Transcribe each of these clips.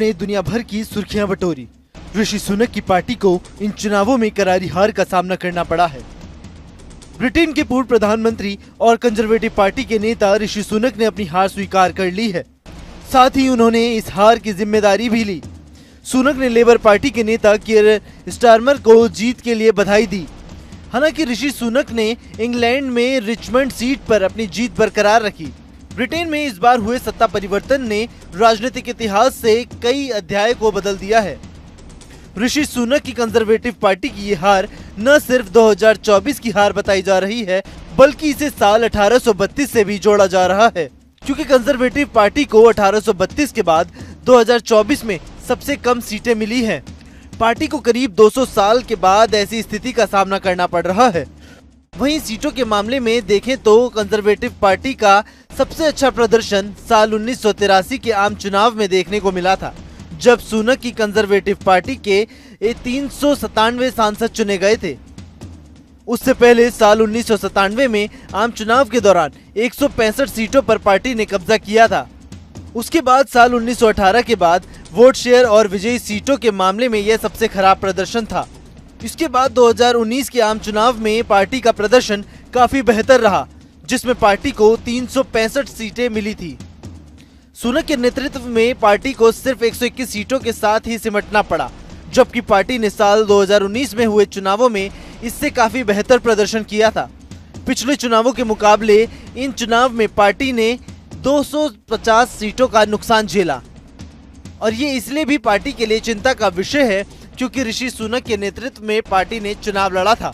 ने दुनिया भर की सुर्खियां बटोरी। ऋषि सुनक की पार्टी को इन चुनावों में करारी हार का सामना करना पड़ा है। ब्रिटेन के पूर्व प्रधानमंत्री और कंजर्वेटिव पार्टी के नेता ऋषि सुनक ने अपनी हार स्वीकार कर ली है। साथ ही उन्होंने इस हार की जिम्मेदारी भी ली। सुनक ने लेबर पार्टी के नेता कियर स्टारमर को जीत के लिए बधाई दी। हालांकि ऋषि सुनक ने इंग्लैंड में रिचमंड सीट पर अपनी जीत बरकरार रखी। ब्रिटेन में इस बार हुए सत्ता परिवर्तन ने राजनीतिक इतिहास से कई अध्याय को बदल दिया है। ऋषि सुनक की कंजर्वेटिव पार्टी की ये हार न सिर्फ 2024 की हार बताई जा रही है, बल्कि इसे साल 1832 से भी जोड़ा जा रहा है, क्योंकि कंजर्वेटिव पार्टी को 1832 के बाद 2024 में सबसे कम सीटें मिली हैं। पार्टी को करीब 200 साल के बाद ऐसी स्थिति का सामना करना पड़ रहा है। वहीं सीटों के मामले में देखें तो कंजर्वेटिव पार्टी का सबसे अच्छा प्रदर्शन साल 1983 के आम चुनाव में देखने को मिला था, जब सुनक की कंजर्वेटिव पार्टी के 397 सांसद चुने गए थे। उससे पहले साल 1997 में आम चुनाव के दौरान 165 सीटों पर पार्टी ने कब्जा किया था। उसके बाद साल 1918 के बाद वोट शेयर और विजयी सीटों के मामले में यह सबसे खराब प्रदर्शन था। इसके बाद 2019 के आम चुनाव में पार्टी का प्रदर्शन काफी बेहतर रहा, जिसमें पार्टी को 365 सीटें मिली थी। सुनक के नेतृत्व में पार्टी को सिर्फ 121 सीटों के साथ ही सिमटना पड़ा, जबकि पार्टी ने साल 2019 में हुए चुनावों में इससे काफी बेहतर प्रदर्शन किया था। पिछले चुनावों के मुकाबले इन चुनाव में पार्टी ने 250 सीटों का नुकसान झेला, और ये इसलिए भी पार्टी के लिए चिंता का विषय है क्योंकि ऋषि सुनक के नेतृत्व में पार्टी ने चुनाव लड़ा था।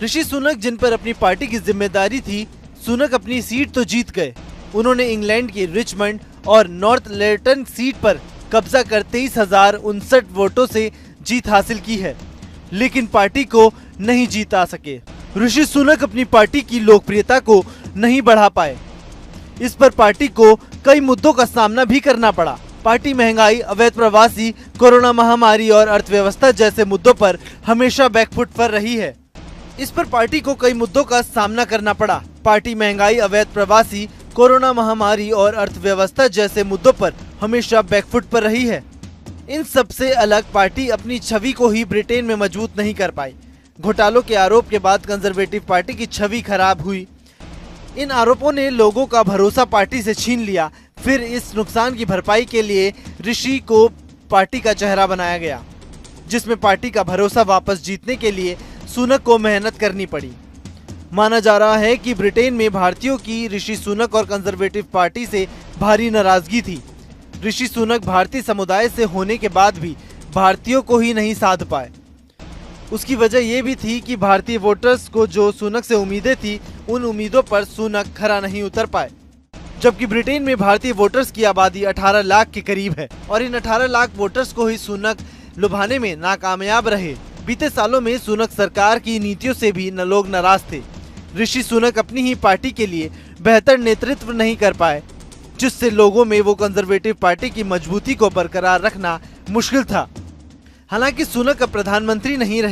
ऋषि सुनक जिन पर अपनी पार्टी की जिम्मेदारी थी, सुनक अपनी सीट तो जीत गए। उन्होंने इंग्लैंड की रिचमंड और नॉर्थ लेटन सीट पर कब्जा कर 23,059 वोटों से जीत हासिल की है, लेकिन पार्टी को नहीं जीता सके। ऋषि सुनक अपनी पार्टी की लोकप्रियता को नहीं बढ़ा पाए। इस पर पार्टी को कई मुद्दों का सामना भी करना पड़ा। पार्टी महंगाई, अवैध प्रवासी, कोरोना महामारी और अर्थव्यवस्था जैसे मुद्दों पर हमेशा बैकफुट पर रही है। इस पर पार्टी को कई मुद्दों का सामना करना पड़ा। पार्टी महंगाई, अवैध प्रवासी, कोरोना महामारी और अर्थव्यवस्था जैसे मुद्दों पर हमेशा बैकफुट पर रही है। इन सबसे अलग पार्टी अपनी छवि को ही ब्रिटेन में मजबूत नहीं कर पाई। घोटालों के आरोप के बाद कंजर्वेटिव पार्टी की छवि खराब हुई। इन आरोपों ने लोगों का भरोसा पार्टी से छीन लिया। फिर इस नुकसान की भरपाई के लिए ऋषि को पार्टी का चेहरा बनाया गया, जिसमें पार्टी का भरोसा वापस जीतने के लिए सुनक को मेहनत करनी पड़ी। माना जा रहा है कि ब्रिटेन में भारतीयों की ऋषि सुनक और कंजर्वेटिव पार्टी से भारी नाराजगी थी। ऋषि सुनक भारतीय समुदाय से होने के बाद भी भारतीयों को ही नहीं साध पाए। उसकी वजह यह भी थी कि भारतीय वोटर्स को जो सुनक से उम्मीदें थी, उन उम्मीदों पर सुनक खरा नहीं उतर पाए। जबकि ब्रिटेन में भारतीय वोटर्स की आबादी 18 लाख के करीब है, और इन 18 लाख वोटर्स को ही सुनक लुभाने में नाकामयाब रहे। बीते सालों में सुनक सरकार की नीतियों से भी लोग नाराज थे। ऋषि सुनक अपनी ही पार्टी के लिए बेहतर नेतृत्व नहीं कर पाए, जिससे लोगों में वो कंजर्वेटिव पार्टी की मजबूती को बरकरार रखना मुश्किल था। हालांकि सुनक अब प्रधानमंत्री नहीं रहे।